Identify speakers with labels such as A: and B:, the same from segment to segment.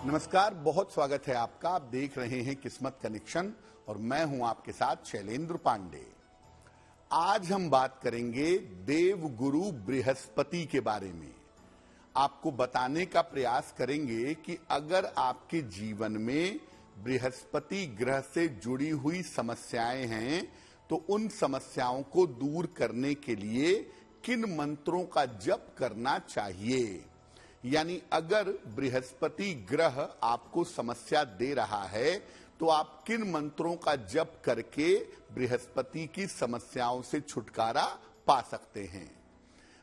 A: नमस्कार, बहुत स्वागत है आपका। आप देख रहे हैं किस्मत कनेक्शन और मैं हूं आपके साथ शैलेंद्र पांडे। आज हम बात करेंगे देव गुरु बृहस्पति के बारे में। आपको बताने का प्रयास करेंगे कि अगर आपके जीवन में बृहस्पति ग्रह से जुड़ी हुई समस्याएं हैं तो उन समस्याओं को दूर करने के लिए किन मंत्रों का जप करना चाहिए। यानी अगर बृहस्पति ग्रह आपको समस्या दे रहा है तो आप किन मंत्रों का जप करके बृहस्पति की समस्याओं से छुटकारा पा सकते हैं।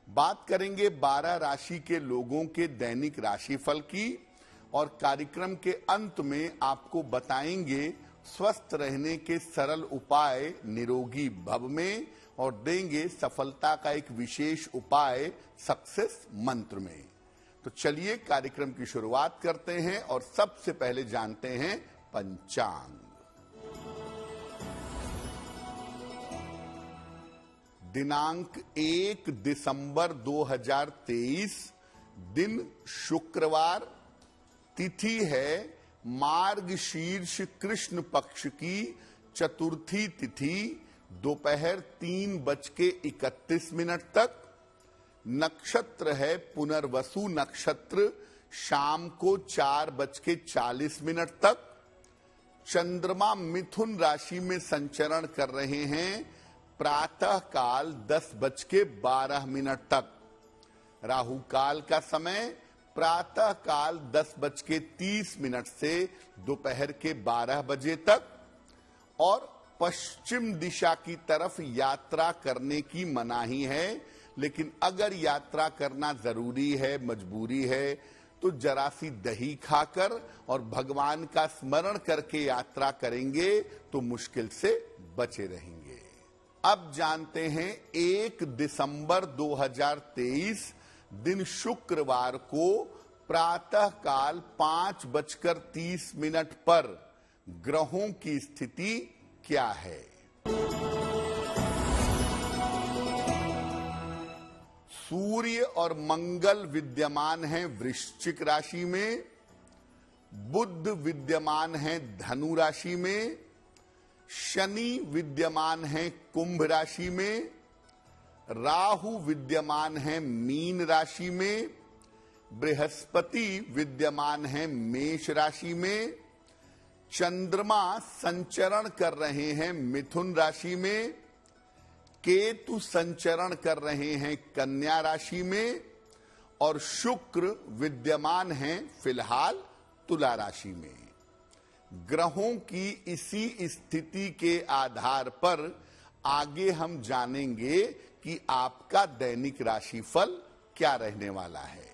A: बात करेंगे 12 राशि के लोगों के दैनिक राशिफल की और कार्यक्रम के अंत में आपको बताएंगे स्वस्थ रहने के सरल उपाय निरोगी भव में और देंगे सफलता का एक विशेष उपाय सक्सेस मंत्र में। तो चलिए कार्यक्रम की शुरुआत करते हैं और सबसे पहले जानते हैं पंचांग। दिनांक 1 दिसंबर 2023, दिन शुक्रवार, तिथि है मार्गशीर्ष कृष्ण पक्ष की चतुर्थी तिथि, दोपहर 3:31 तक। नक्षत्र है पुनर्वसु नक्षत्र, शाम को 4:40 तक। चंद्रमा मिथुन राशि में संचरण कर रहे हैं प्रातः काल 10:12 तक। राहु काल का समय प्रातः काल 10:30 से दोपहर के 12 बजे तक और पश्चिम दिशा की तरफ यात्रा करने की मनाही है। लेकिन अगर यात्रा करना जरूरी है, मजबूरी है, तो जरा सी दही खाकर और भगवान का स्मरण करके यात्रा करेंगे तो मुश्किल से बचे रहेंगे। अब जानते हैं 1 दिसंबर 2023, दिन शुक्रवार को प्रातः काल 5:30 पर ग्रहों की स्थिति क्या है। सूर्य और मंगल विद्यमान हैं वृश्चिक राशि में, बुध विद्यमान है धनु राशि में, शनि विद्यमान है कुंभ राशि में, राहु विद्यमान है मीन राशि में, बृहस्पति विद्यमान है मेष राशि में, चंद्रमा संचरण कर रहे हैं मिथुन राशि में, केतु संचरण कर रहे हैं कन्या राशि में और शुक्र विद्यमान हैं फिलहाल तुला राशि में। ग्रहों की इसी स्थिति के आधार पर आगे हम जानेंगे कि आपका दैनिक राशिफल क्या रहने वाला है।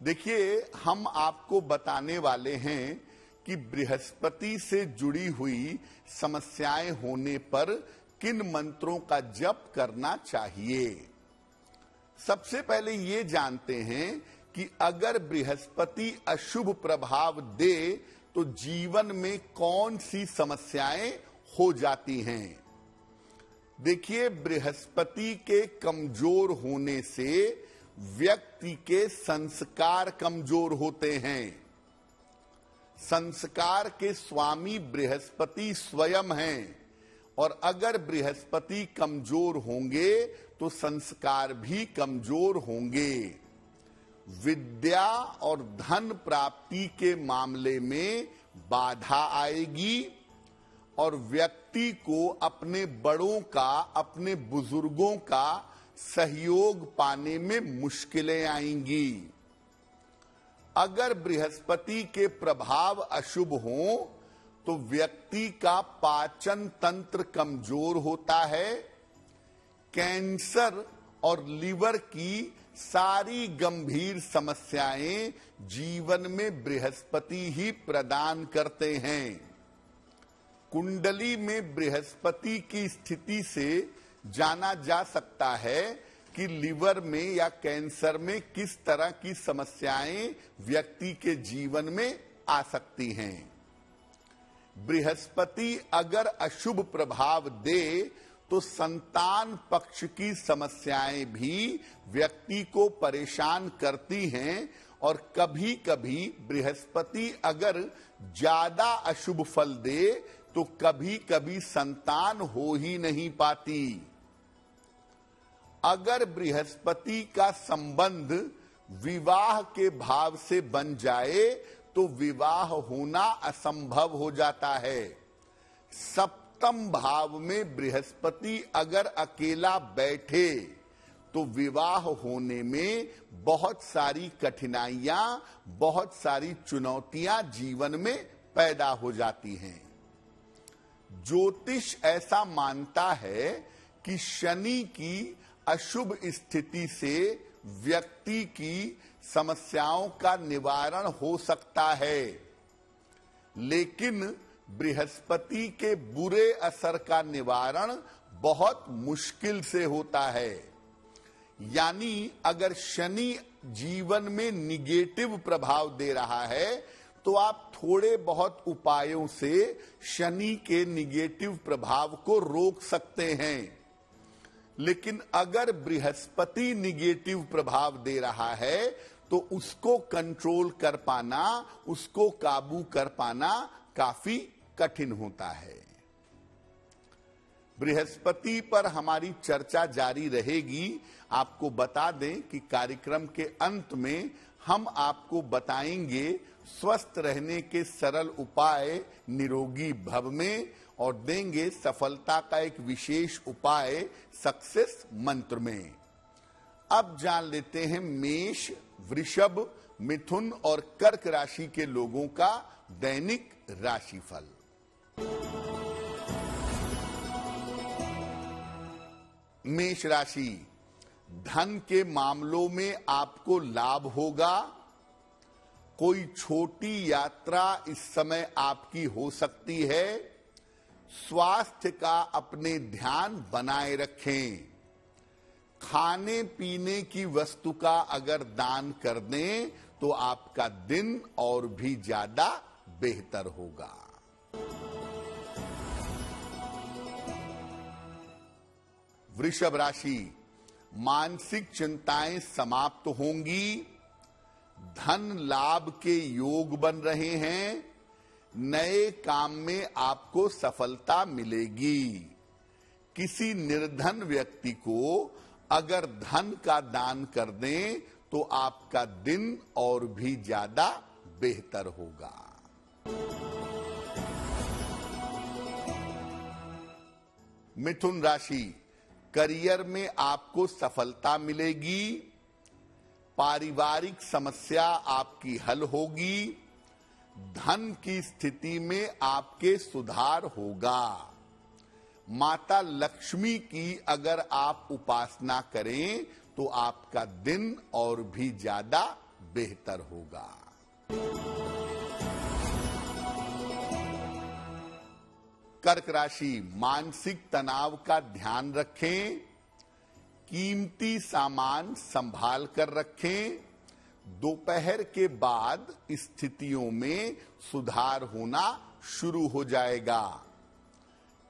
A: देखिए, हम आपको बताने वाले हैं कि बृहस्पति से जुड़ी हुई समस्याएं होने पर किन मंत्रों का जप करना चाहिए। सबसे पहले ये जानते हैं कि अगर बृहस्पति अशुभ प्रभाव दे तो जीवन में कौन सी समस्याएं हो जाती हैं। देखिए, बृहस्पति के कमजोर होने से व्यक्ति के संस्कार कमजोर होते हैं। संस्कार के स्वामी बृहस्पति स्वयं हैं और अगर बृहस्पति कमजोर होंगे तो संस्कार भी कमजोर होंगे। विद्या और धन प्राप्ति के मामले में बाधा आएगी और व्यक्ति को अपने बड़ों का, अपने बुजुर्गों का सहयोग पाने में मुश्किलें आएंगी। अगर बृहस्पति के प्रभाव अशुभ हों तो व्यक्ति का पाचन तंत्र कमजोर होता है। कैंसर और लीवर की सारी गंभीर समस्याएं जीवन में बृहस्पति ही प्रदान करते हैं। कुंडली में बृहस्पति की स्थिति से जाना जा सकता है कि लीवर में या कैंसर में किस तरह की समस्याएं व्यक्ति के जीवन में आ सकती हैं। बृहस्पति अगर अशुभ प्रभाव दे तो संतान पक्ष की समस्याएं भी व्यक्ति को परेशान करती हैं और कभी कभी बृहस्पति अगर ज्यादा अशुभ फल दे तो कभी कभी संतान हो ही नहीं पाती। अगर बृहस्पति का संबंध विवाह के भाव से बन जाए तो विवाह होना असंभव हो जाता है। सप्तम भाव में बृहस्पति अगर अकेला बैठे तो विवाह होने में बहुत सारी कठिनाइयां, बहुत सारी चुनौतियां जीवन में पैदा हो जाती हैं। ज्योतिष ऐसा मानता है कि शनि की अशुभ स्थिति से व्यक्ति की समस्याओं का निवारण हो सकता है, लेकिन बृहस्पति के बुरे असर का निवारण बहुत मुश्किल से होता है। यानी अगर शनि जीवन में निगेटिव प्रभाव दे रहा है तो आप थोड़े बहुत उपायों से शनि के निगेटिव प्रभाव को रोक सकते हैं, लेकिन अगर बृहस्पति निगेटिव प्रभाव दे रहा है तो उसको कंट्रोल कर पाना, उसको काबू कर पाना काफी कठिन होता है। बृहस्पति पर हमारी चर्चा जारी रहेगी। आपको बता दें कि कार्यक्रम के अंत में हम आपको बताएंगे स्वस्थ रहने के सरल उपाय निरोगी भव में और देंगे सफलता का एक विशेष उपाय सक्सेस मंत्र में। अब जान लेते हैं मेष, वृषभ, मिथुन और कर्क राशि के लोगों का दैनिक राशिफल। मेष राशि, धन के मामलों में आपको लाभ होगा। कोई छोटी यात्रा इस समय आपकी हो सकती है। स्वास्थ्य का अपने ध्यान बनाए रखें। खाने पीने की वस्तु का अगर दान कर दें तो आपका दिन और भी ज्यादा बेहतर होगा। वृषभ राशि, मानसिक चिंताएं समाप्त होंगी। धन लाभ के योग बन रहे हैं। नए काम में आपको सफलता मिलेगी। किसी निर्धन व्यक्ति को अगर धन का दान कर दें तो आपका दिन और भी ज्यादा बेहतर होगा। मिथुन राशि, करियर में आपको सफलता मिलेगी। पारिवारिक समस्या आपकी हल होगी। धन की स्थिति में आपके सुधार होगा। माता लक्ष्मी की अगर आप उपासना करें तो आपका दिन और भी ज्यादा बेहतर होगा। कर्क राशि, मानसिक तनाव का ध्यान रखें। कीमती सामान संभाल कर रखें। दोपहर के बाद स्थितियों में सुधार होना शुरू हो जाएगा।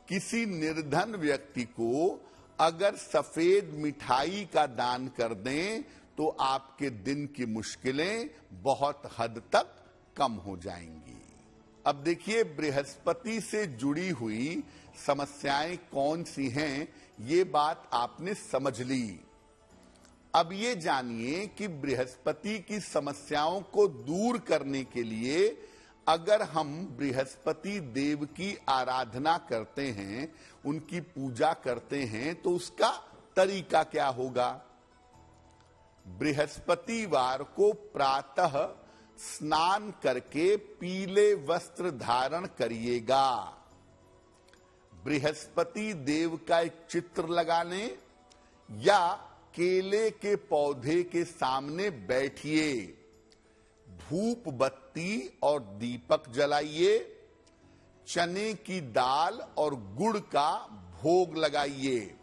A: किसी निर्धन व्यक्ति को अगर सफेद मिठाई का दान कर दें तो आपके दिन की मुश्किलें बहुत हद तक कम हो जाएंगी। अब देखिए, बृहस्पति से जुड़ी हुई समस्याएं कौन सी हैं, ये बात आपने समझ ली। अब ये जानिए कि बृहस्पति की समस्याओं को दूर करने के लिए अगर हम बृहस्पति देव की आराधना करते हैं, उनकी पूजा करते हैं, तो उसका तरीका क्या होगा। बृहस्पतिवार को प्रातः स्नान करके पीले वस्त्र धारण करिएगा। बृहस्पति देव का एक चित्र लगा लें या केले के पौधे के सामने बैठिए। धूप बत्ती और दीपक जलाइए। चने की दाल और गुड़ का भोग लगाइए।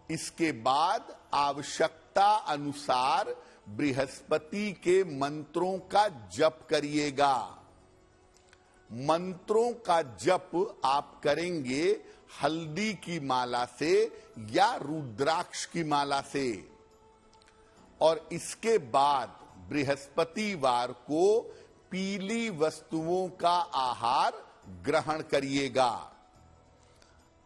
A: इसके बाद आवश्यकता अनुसार बृहस्पति के मंत्रों का जप करिएगा। मंत्रों का जप आप करेंगे हल्दी की माला से या रुद्राक्ष की माला से, और इसके बाद बृहस्पतिवार को पीली वस्तुओं का आहार ग्रहण करिएगा।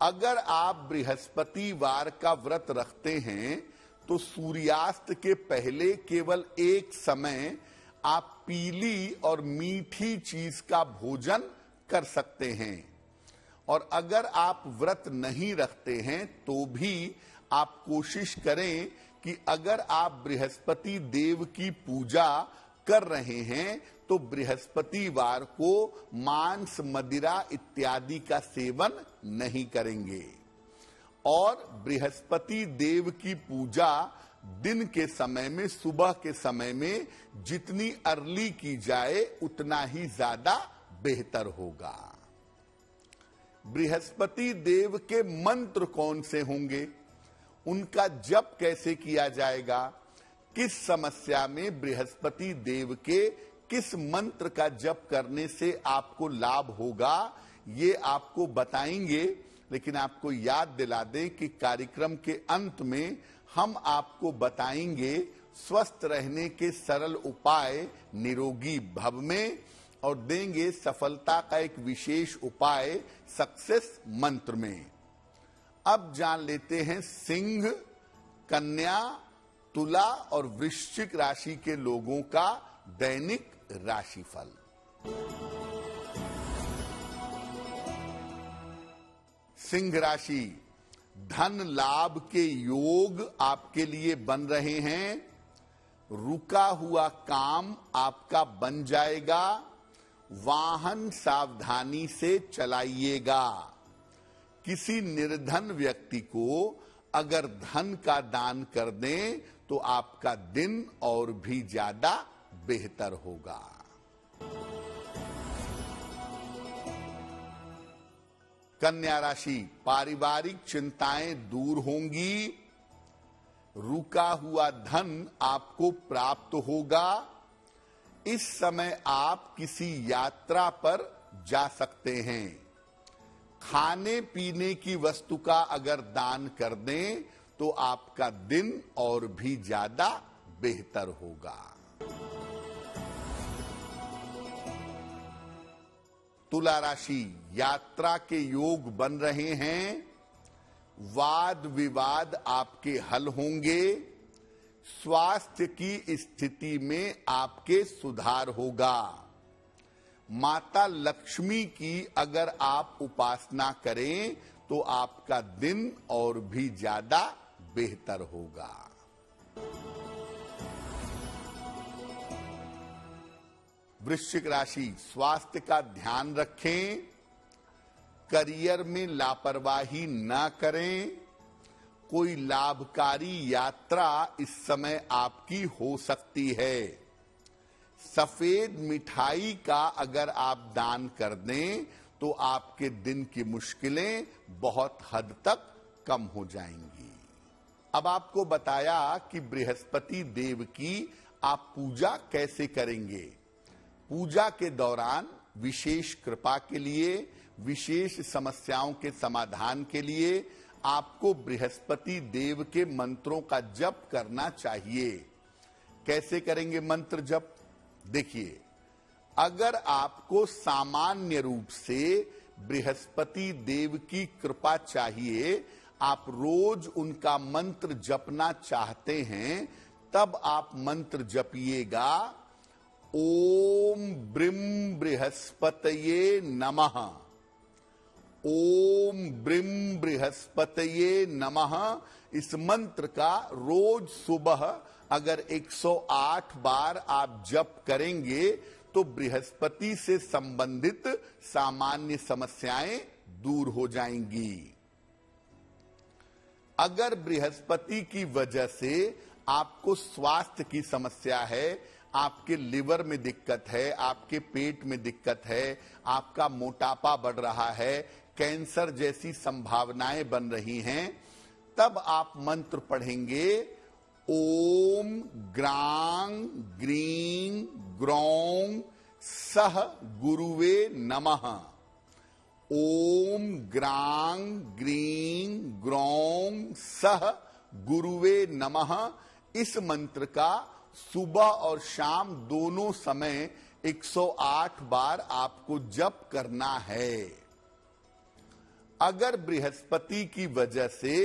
A: अगर आप बृहस्पतिवार का व्रत रखते हैं तो सूर्यास्त के पहले केवल एक समय आप पीली और मीठी चीज का भोजन कर सकते हैं, और अगर आप व्रत नहीं रखते हैं तो भी आप कोशिश करें कि अगर आप बृहस्पति देव की पूजा कर रहे हैं तो बृहस्पतिवार को मांस मदिरा इत्यादि का सेवन नहीं करेंगे, और बृहस्पति देव की पूजा दिन के समय में, सुबह के समय में जितनी अर्ली की जाए उतना ही ज्यादा बेहतर होगा। बृहस्पति देव के मंत्र कौन से होंगे, उनका जप कैसे किया जाएगा, किस समस्या में बृहस्पति देव के किस मंत्र का जप करने से आपको लाभ होगा, ये आपको बताएंगे। लेकिन आपको याद दिला दें कि कार्यक्रम के अंत में हम आपको बताएंगे स्वस्थ रहने के सरल उपाय निरोगी भव में, और देंगे सफलता का एक विशेष उपाय सक्सेस मंत्र में। अब जान लेते हैं सिंह, कन्या, तुला और वृश्चिक राशि के लोगों का दैनिक राशिफल। सिंह राशि, धन लाभ के योग आपके लिए बन रहे हैं। रुका हुआ काम आपका बन जाएगा। वाहन सावधानी से चलाइएगा। किसी निर्धन व्यक्ति को अगर धन का दान कर दें तो आपका दिन और भी ज्यादा बेहतर होगा। कन्या राशि, पारिवारिक चिंताएं दूर होंगी। रुका हुआ धन आपको प्राप्त होगा। इस समय आप किसी यात्रा पर जा सकते हैं। खाने पीने की वस्तु का अगर दान कर दें तो आपका दिन और भी ज्यादा बेहतर होगा। तुला राशि, यात्रा के योग बन रहे हैं। वाद विवाद आपके हल होंगे। स्वास्थ्य की स्थिति में आपके सुधार होगा। माता लक्ष्मी की अगर आप उपासना करें तो आपका दिन और भी ज्यादा बेहतर होगा। वृश्चिक राशि, स्वास्थ्य का ध्यान रखें। करियर में लापरवाही न करें। कोई लाभकारी यात्रा इस समय आपकी हो सकती है। सफेद मिठाई का अगर आप दान कर दें तो आपके दिन की मुश्किलें बहुत हद तक कम हो जाएंगी। अब आपको बताया कि बृहस्पति देव की आप पूजा कैसे करेंगे। पूजा के दौरान विशेष कृपा के लिए, विशेष समस्याओं के समाधान के लिए आपको बृहस्पति देव के मंत्रों का जप करना चाहिए। कैसे करेंगे मंत्र जप? देखिए, अगर आपको सामान्य रूप से बृहस्पति देव की कृपा चाहिए, आप रोज उनका मंत्र जपना चाहते हैं, तब आप मंत्र जपिएगा, ओम ब्रीम बृहस्पतये नमः। ओम ब्रीम बृहस्पतये नमः। इस मंत्र का रोज सुबह अगर 108 बार आप जप करेंगे तो बृहस्पति से संबंधित सामान्य समस्याएं दूर हो जाएंगी। अगर बृहस्पति की वजह से आपको स्वास्थ्य की समस्या है, आपके लिवर में दिक्कत है, आपके पेट में दिक्कत है, आपका मोटापा बढ़ रहा है, कैंसर जैसी संभावनाएं बन रही हैं, तब आप मंत्र पढ़ेंगे, ओम ग्रांग ग्रीं ग्रौं सह गुरुवे नमः। ओम ग्रां ग्रीं ग्रौं सह गुरुवे नमः। इस मंत्र का सुबह और शाम दोनों समय 108 बार आपको जप करना है। अगर बृहस्पति की वजह से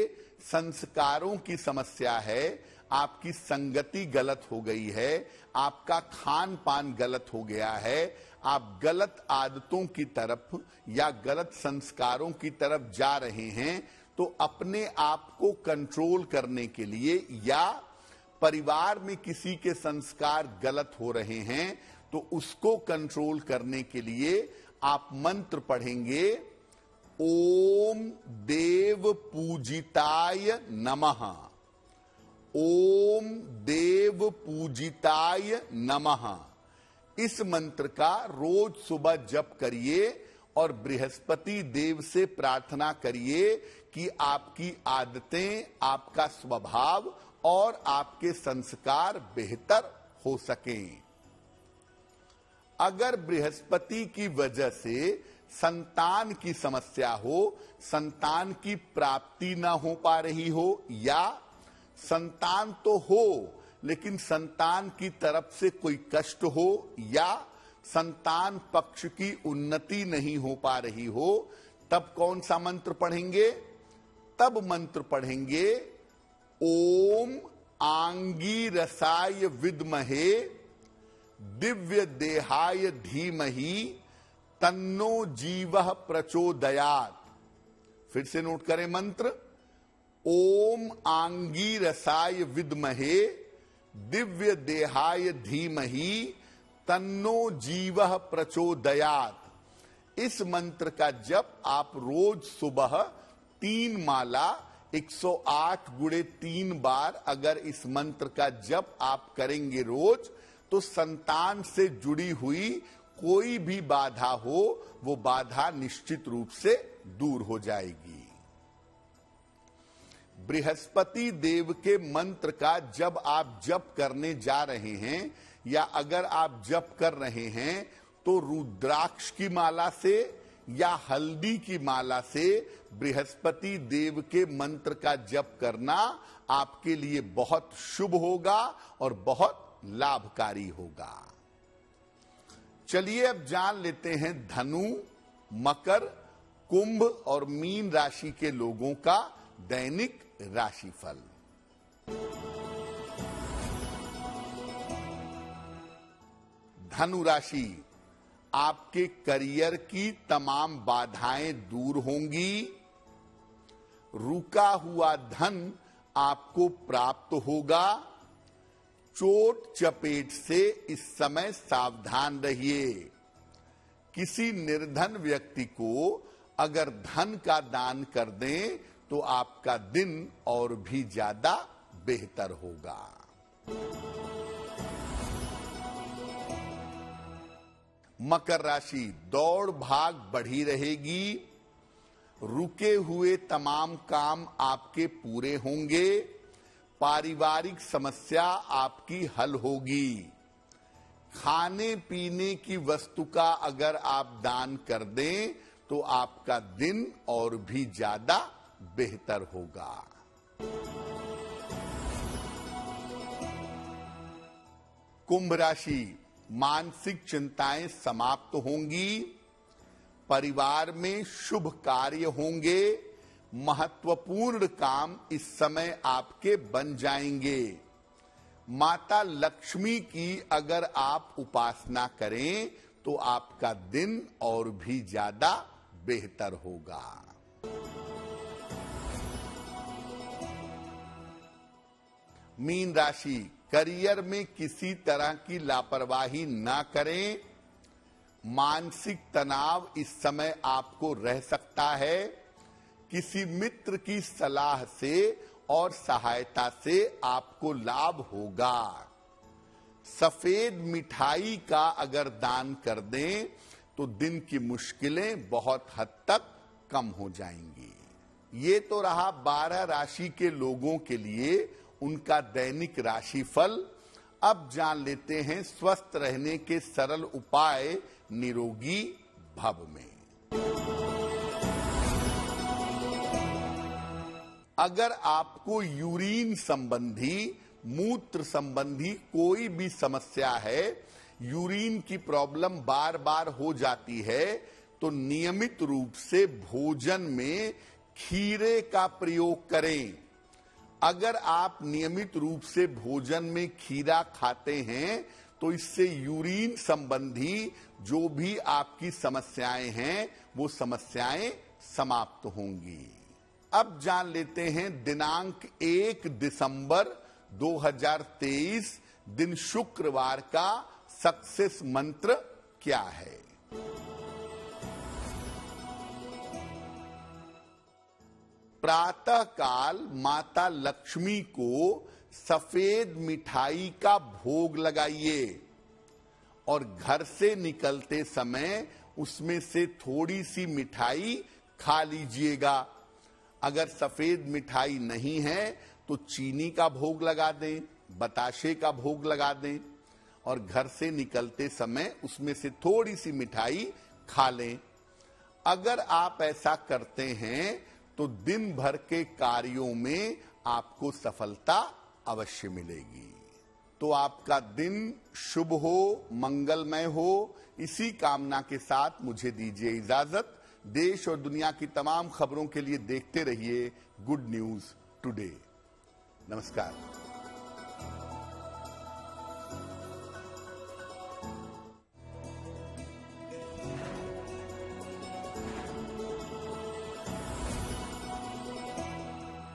A: संस्कारों की समस्या है, आपकी संगति गलत हो गई है, आपका खान पान गलत हो गया है, आप गलत आदतों की तरफ या गलत संस्कारों की तरफ जा रहे हैं, तो अपने आप को कंट्रोल करने के लिए या परिवार में किसी के संस्कार गलत हो रहे हैं तो उसको कंट्रोल करने के लिए आप मंत्र पढ़ेंगे, ओम देव पूजिताय नमः। ओम देव पूजिताय नमः। इस मंत्र का रोज सुबह जप करिए और बृहस्पति देव से प्रार्थना करिए कि आपकी आदतें, आपका स्वभाव और आपके संस्कार बेहतर हो सकें। अगर बृहस्पति की वजह से संतान की समस्या हो, संतान की प्राप्ति ना हो पा रही हो, या संतान तो हो लेकिन संतान की तरफ से कोई कष्ट हो, या संतान पक्ष की उन्नति नहीं हो पा रही हो, तब कौन सा मंत्र पढ़ेंगे? तब मंत्र पढ़ेंगे, ओम आंगीरसाय विद्महे दिव्य देहाय धीमहि तन्नो जीवः प्रचोदयात्। फिर से नोट करें मंत्र, ओम आंगीरसाय विद्महे दिव्य देहाय धीमहि तन्नो जीवः प्रचोदयात्। इस मंत्र का जप आप रोज सुबह 3 माला 108 गुणे 3 बार अगर इस मंत्र का जप आप करेंगे रोज, तो संतान से जुड़ी हुई कोई भी बाधा हो, वो बाधा निश्चित रूप से दूर हो जाएगी। बृहस्पति देव के मंत्र का जब आप जप करने जा रहे हैं या अगर आप जप कर रहे हैं, तो रुद्राक्ष की माला से या हल्दी की माला से बृहस्पति देव के मंत्र का जप करना आपके लिए बहुत शुभ होगा और बहुत लाभकारी होगा। चलिए अब जान लेते हैं धनु, मकर, कुंभ और मीन राशि के लोगों का दैनिक राशिफल। धनु राशि, आपके करियर की तमाम बाधाएं दूर होंगी। रुका हुआ धन आपको प्राप्त होगा। चोट चपेट से इस समय सावधान रहिए। किसी निर्धन व्यक्ति को अगर धन का दान कर दें तो आपका दिन और भी ज्यादा बेहतर होगा। मकर राशि, दौड़ भाग बढ़ी रहेगी। रुके हुए तमाम काम आपके पूरे होंगे। पारिवारिक समस्या आपकी हल होगी। खाने पीने की वस्तु का अगर आप दान कर दें तो आपका दिन और भी ज्यादा बेहतर होगा। कुंभ राशि, मानसिक चिंताएं समाप्त होंगी। परिवार में शुभ कार्य होंगे। महत्वपूर्ण काम इस समय आपके बन जाएंगे। माता लक्ष्मी की अगर आप उपासना करें तो आपका दिन और भी ज्यादा बेहतर होगा। मीन राशि, करियर में किसी तरह की लापरवाही ना करें। मानसिक तनाव इस समय आपको रह सकता है। किसी मित्र की सलाह से और सहायता से आपको लाभ होगा। सफेद मिठाई का अगर दान कर दें तो दिन की मुश्किलें बहुत हद तक कम हो जाएंगी। ये तो रहा 12 राशि के लोगों के लिए उनका दैनिक राशिफल। अब जान लेते हैं स्वस्थ रहने के सरल उपाय निरोगी भव में। अगर आपको यूरिन संबंधी, मूत्र संबंधी कोई भी समस्या है, यूरिन की प्रॉब्लम बार बार हो जाती है, तो नियमित रूप से भोजन में खीरे का प्रयोग करें। अगर आप नियमित रूप से भोजन में खीरा खाते हैं तो इससे यूरिन संबंधी जो भी आपकी समस्याएं हैं वो समस्याएं समाप्त होंगी। अब जान लेते हैं दिनांक 1 दिसंबर 2023 दिन शुक्रवार का सक्सेस मंत्र क्या है। प्रातः काल माता लक्ष्मी को सफेद मिठाई का भोग लगाइए और घर से निकलते समय उसमें से थोड़ी सी मिठाई खा लीजिएगा। अगर सफेद मिठाई नहीं है तो चीनी का भोग लगा दें, बताशे का भोग लगा दें और घर से निकलते समय उसमें से थोड़ी सी मिठाई खा लें। अगर आप ऐसा करते हैं तो दिन भर के कार्यों में आपको सफलता अवश्य मिलेगी। तो आपका दिन शुभ हो, मंगलमय हो, इसी कामना के साथ मुझे दीजिए इजाजत। देश और दुनिया की तमाम खबरों के लिए देखते रहिए गुड न्यूज टुडे। नमस्कार।